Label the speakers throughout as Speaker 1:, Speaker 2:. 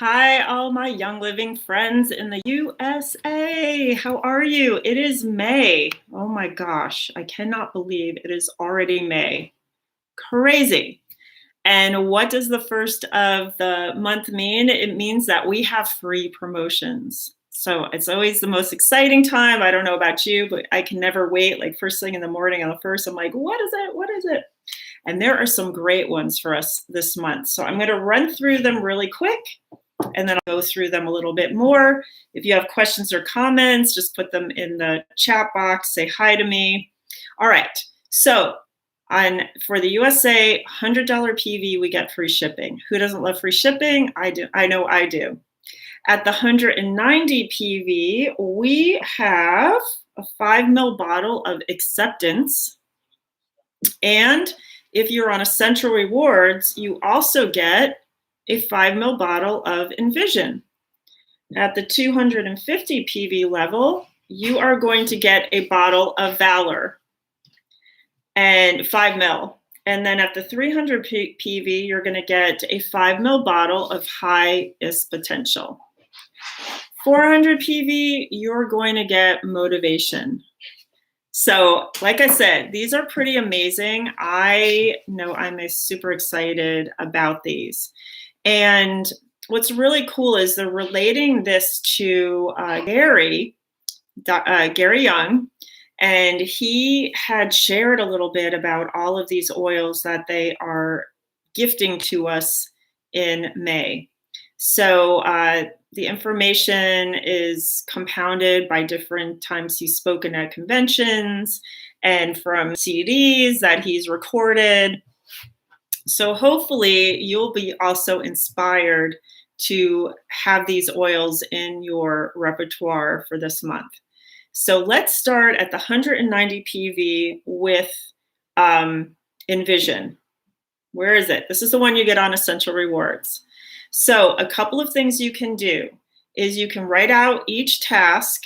Speaker 1: Hi, all my Young Living friends in the USA. How are you? It is May. Oh my gosh, I cannot believe it is already May. Crazy. And what does the first of the month mean? It means that we have free promotions. So it's always the most exciting time. I don't know about you, but I can never wait. Like first thing in the morning on the first, I'm like, what is it? What is it? And there are some great ones for us this month. So I'm going to run through them really quick and then I'll go through them a little bit more. If you have questions or comments, just put them in the chat box, say hi to me. All right, so for the USA $100 PV, we get free shipping. Who doesn't love free shipping? I do. I know I do. At the 190 PV, we have a 5 ml bottle of Acceptance. And if you're on Essential Rewards, you also get a 5 ml bottle of Envision. At the 250 PV level, you are going to get a bottle of Valor and 5 ml. And then at the 300 PV, you're going to get a 5 ml bottle of Highest Potential. 400 PV, you're going to get Motivation. So like I said, these are pretty amazing. I know I'm super excited about these. And what's really cool is they're relating this to Gary Young, and he had shared a little bit about all of these oils that they are gifting to us in May. So the information is compounded by different times he's spoken at conventions and from CDs that he's recorded. So hopefully you'll be also inspired to have these oils in your repertoire for this month. So let's start at the 190 PV with Envision. Where is it? This is the one you get on Essential Rewards. So a couple of things you can do is you can write out each task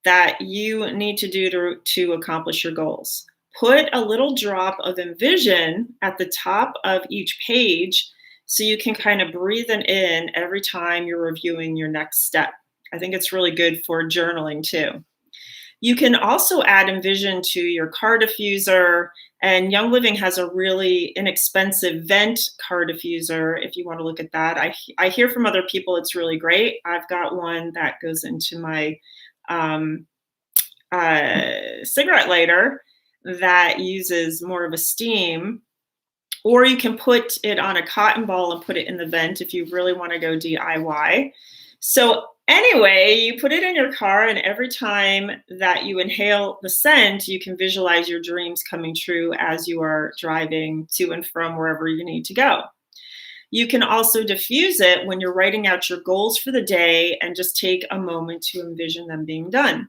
Speaker 1: that you need to do to accomplish your goals. Put a little drop of Envision at the top of each page so you can kind of breathe it in every time you're reviewing your next step. I think it's really good for journaling too. You can also add Envision to your car diffuser, and Young Living has a really inexpensive vent car diffuser if you want to look at that. I hear from other people it's really great. I've got one that goes into my cigarette lighter that uses more of a steam, or you can put it on a cotton ball and put it in the vent if you really want to go DIY. So anyway, you put it in your car, and every time that you inhale the scent, you can visualize your dreams coming true as you are driving to and from wherever you need to go. You can also diffuse it when you're writing out your goals for the day and just take a moment to envision them being done.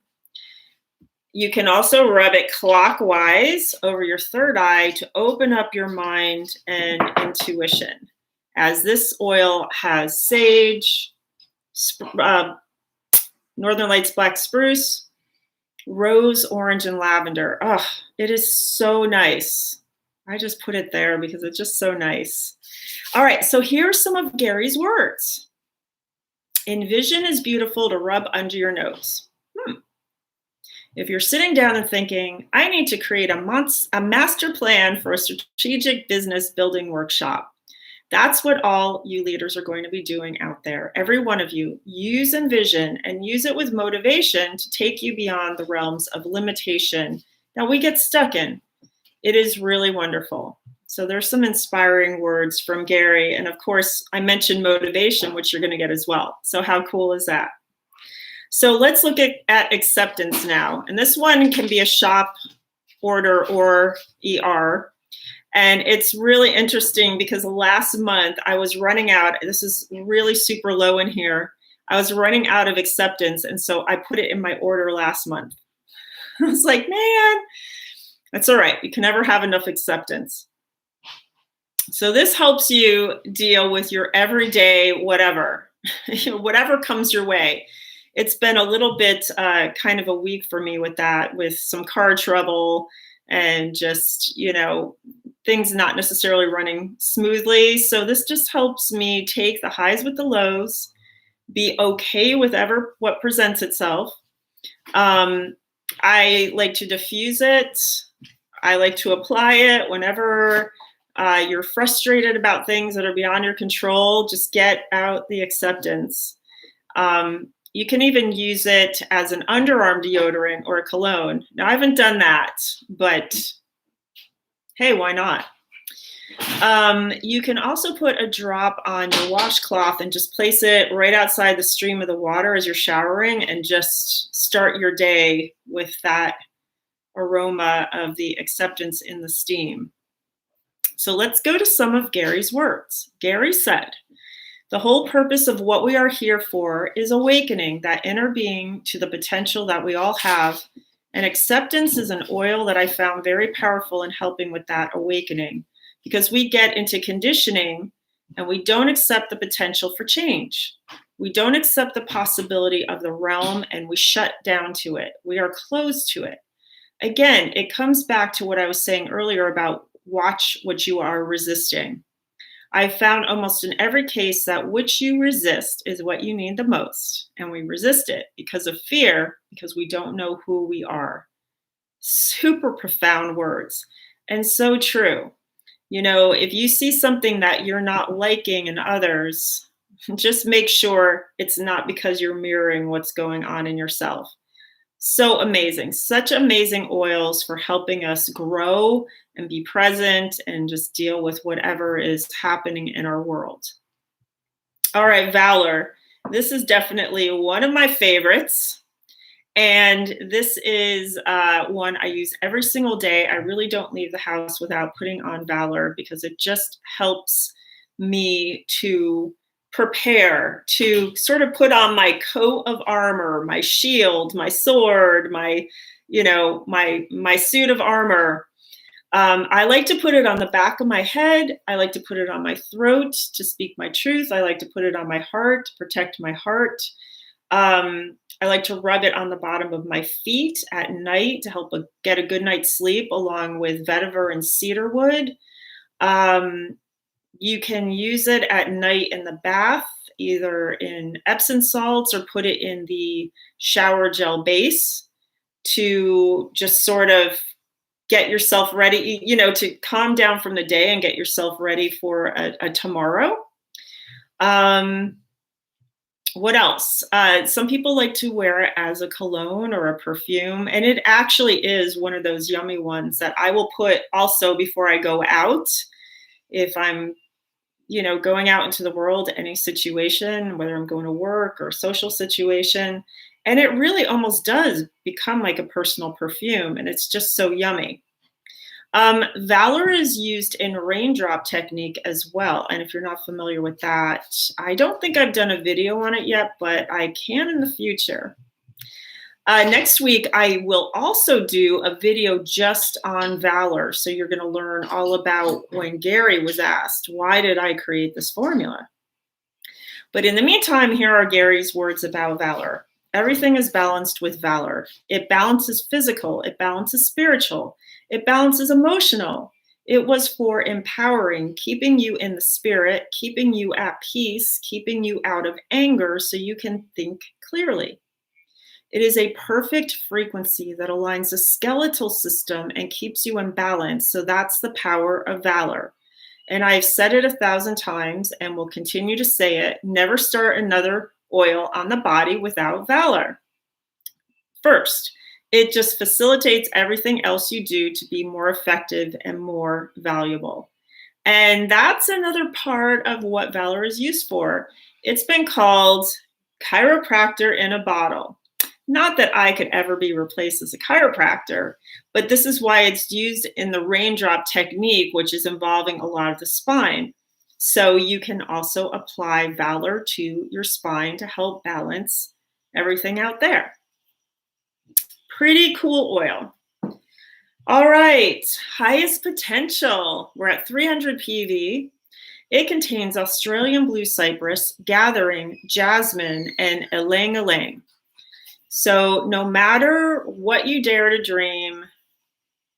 Speaker 1: You can also rub it clockwise over your third eye to open up your mind and intuition, as this oil has sage, Northern Lights black spruce, rose, orange, and lavender. Oh, it is so nice. I just put it there because it's just so nice. All right, so here's some of Gary's words. Envision is beautiful to rub under your nose. If you're sitting down and thinking, I need to create a master plan for a strategic business building workshop, that's what all you leaders are going to be doing out there. Every one of you, use Envision and use it with motivation to take you beyond the realms of limitation that we get stuck in. It is really wonderful. So there's some inspiring words from Gary. And of course, I mentioned motivation, which you're going to get as well. So how cool is that? So let's look at Acceptance now. And this one can be a shop order or ER. And it's really interesting because last month I was running out. This is really super low in here. I was running out of Acceptance. And so I put it in my order last month. I was like, man, that's all right. You can never have enough Acceptance. So this helps you deal with your everyday whatever, whatever comes your way. It's been a little bit kind of a week for me with that, with some car trouble and just, things not necessarily running smoothly. So this just helps me take the highs with the lows, be okay with what presents itself. I like to diffuse it. I like to apply it whenever you're frustrated about things that are beyond your control. Just get out the acceptance. You can even use it as an underarm deodorant or a cologne. Now, I haven't done that, but hey, why not? You can also put a drop on your washcloth and just place it right outside the stream of the water as you're showering, and just start your day with that aroma of the acceptance in the steam. So let's go to some of Gary's words. Gary said, "The whole purpose of what we are here for is awakening that inner being to the potential that we all have. And acceptance is an oil that I found very powerful in helping with that awakening, because we get into conditioning and we don't accept the potential for change. We don't accept the possibility of the realm, and we shut down to it. We are closed to it. Again, it comes back to what I was saying earlier about watch what you are resisting. I've found almost in every case that which you resist is what you need the most. And we resist it because of fear, because we don't know who we are." Super profound words, and so true. You know, if you see something that you're not liking in others, just make sure it's not because you're mirroring what's going on in yourself. So amazing. Such amazing oils for helping us grow and be present and just deal with whatever is happening in our world. All right, Valor. This is definitely one of my favorites. And this is one I use every single day. I really don't leave the house without putting on Valor, because it just helps me to prepare, to sort of put on my coat of armor, my shield, my sword, my suit of armor. I like to put it on the back of my head. I like to put it on my throat to speak my truth. I like to put it on my heart to protect my heart. I like to rub it on the bottom of my feet at night to help get a good night's sleep, along with vetiver and cedarwood. You can use it at night in the bath, either in Epsom salts or put it in the shower gel base to just sort of get yourself ready, to calm down from the day and get yourself ready for a tomorrow. What else? Some people like to wear it as a cologne or a perfume, and it actually is one of those yummy ones that I will put also before I go out. If I'm, going out into the world, any situation, whether I'm going to work or social situation, and it really almost does become like a personal perfume, and it's just so yummy. Valor is used in raindrop technique as well. And if you're not familiar with that, I don't think I've done a video on it yet, but I can in the future. Next week, I will also do a video just on Valor. So you're going to learn all about when Gary was asked, why did I create this formula? But in the meantime, here are Gary's words about Valor. Everything is balanced with Valor. It balances physical. It balances spiritual. It balances emotional. It was for empowering, keeping you in the spirit, keeping you at peace, keeping you out of anger so you can think clearly. It is a perfect frequency that aligns the skeletal system and keeps you in balance. So that's the power of Valor. And I've said it 1,000 times and will continue to say it. Never start another oil on the body without Valor. First, it just facilitates everything else you do to be more effective and more valuable. And that's another part of what Valor is used for. It's been called chiropractor in a bottle. Not that I could ever be replaced as a chiropractor, but this is why it's used in the raindrop technique, which is involving a lot of the spine. So you can also apply Valor to your spine to help balance everything out there. Pretty cool oil. All right, highest potential. We're at 300 PV. It contains Australian blue cypress, gathering, jasmine, and ylang ylang. So no matter what you dare to dream,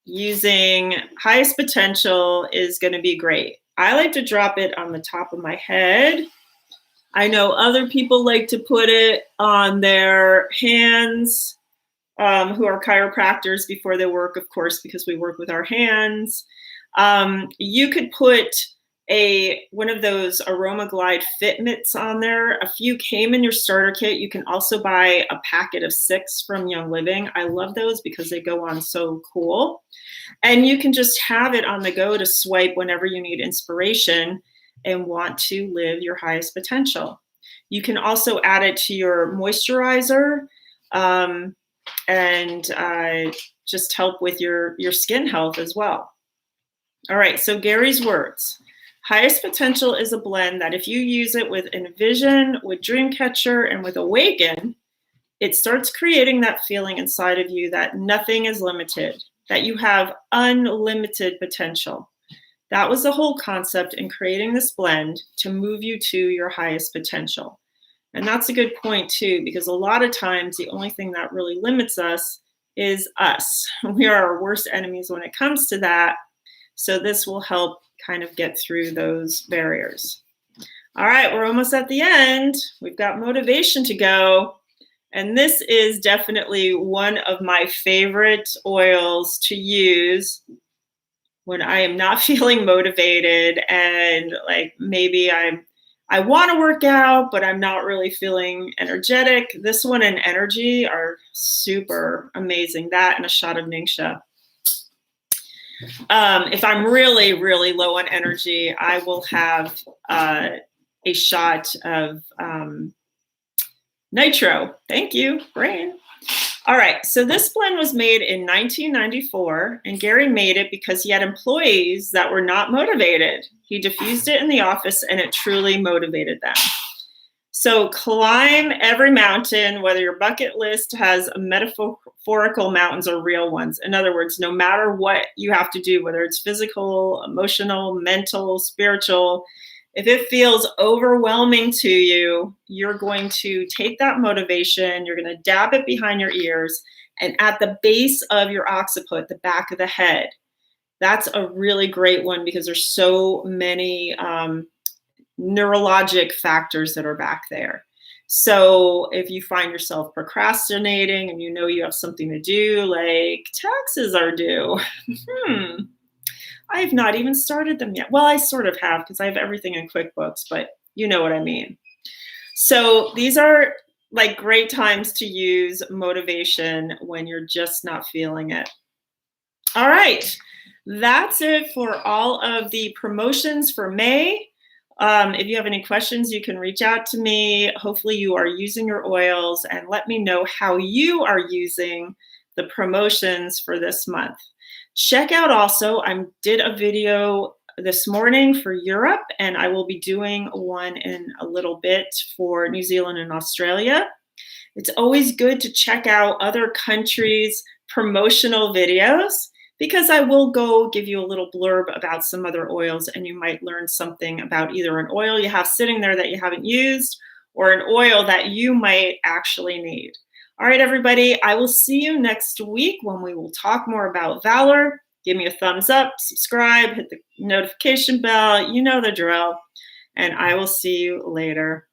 Speaker 1: using highest potential is going to be great. I like to drop it on the top of my head I know other people like to put it on their hands, who are chiropractors before they work, of course, because we work with our hands. You could put one of those Aroma Glide Fit mitts on there. A few came in your starter kit. You can also buy a packet of 6 from Young Living. I love those because they go on so cool. And you can just have it on the go to swipe whenever you need inspiration and want to live your highest potential. You can also add it to your moisturizer, and just help with your skin health as well. All right, so Gary's words. Highest potential is a blend that if you use it with Envision, with Dreamcatcher, and with Awaken, it starts creating that feeling inside of you that nothing is limited, that you have unlimited potential. That was the whole concept in creating this blend, to move you to your highest potential. And that's a good point too, because a lot of times the only thing that really limits us is us. We are our worst enemies when it comes to that. So this will help kind of get through those barriers. All right, we're almost at the end. We've got motivation to go. And this is definitely one of my favorite oils to use when I am not feeling motivated, and like maybe I want to work out, but I'm not really feeling energetic. This one and Energy are super amazing. That and a shot of Ningxia. If I'm really, really low on energy, I will have a shot of nitro. Thank you, brain. All right, so this blend was made in 1994, and Gary made it because he had employees that were not motivated. He diffused it in the office, and it truly motivated them. So climb every mountain, whether your bucket list has metaphorical mountains or real ones. In other words, no matter what you have to do, whether it's physical, emotional, mental, spiritual, if it feels overwhelming to you, you're going to take that motivation, you're going to dab it behind your ears, and at the base of your occiput, the back of the head. That's a really great one because there's so many neurologic factors that are back there. So if you find yourself procrastinating and you know you have something to do, like taxes are due, I have not even started them yet. Well, I sort of have because I have everything in QuickBooks, but you know what I mean. So these are like great times to use motivation when you're just not feeling it. All right, that's it for all of the promotions for May. If you have any questions, you can reach out to me. Hopefully you are using your oils, and let me know how you are using the promotions for this month. Check out also, I did a video this morning for Europe, and I will be doing one in a little bit for New Zealand and Australia. It's always good to check out other countries' promotional videos, because I will go give you a little blurb about some other oils, and you might learn something about either an oil you have sitting there that you haven't used, or an oil that you might actually need. All right, everybody, I will see you next week when we will talk more about Valor. Give me a thumbs up, subscribe, hit the notification bell, you know the drill, and I will see you later.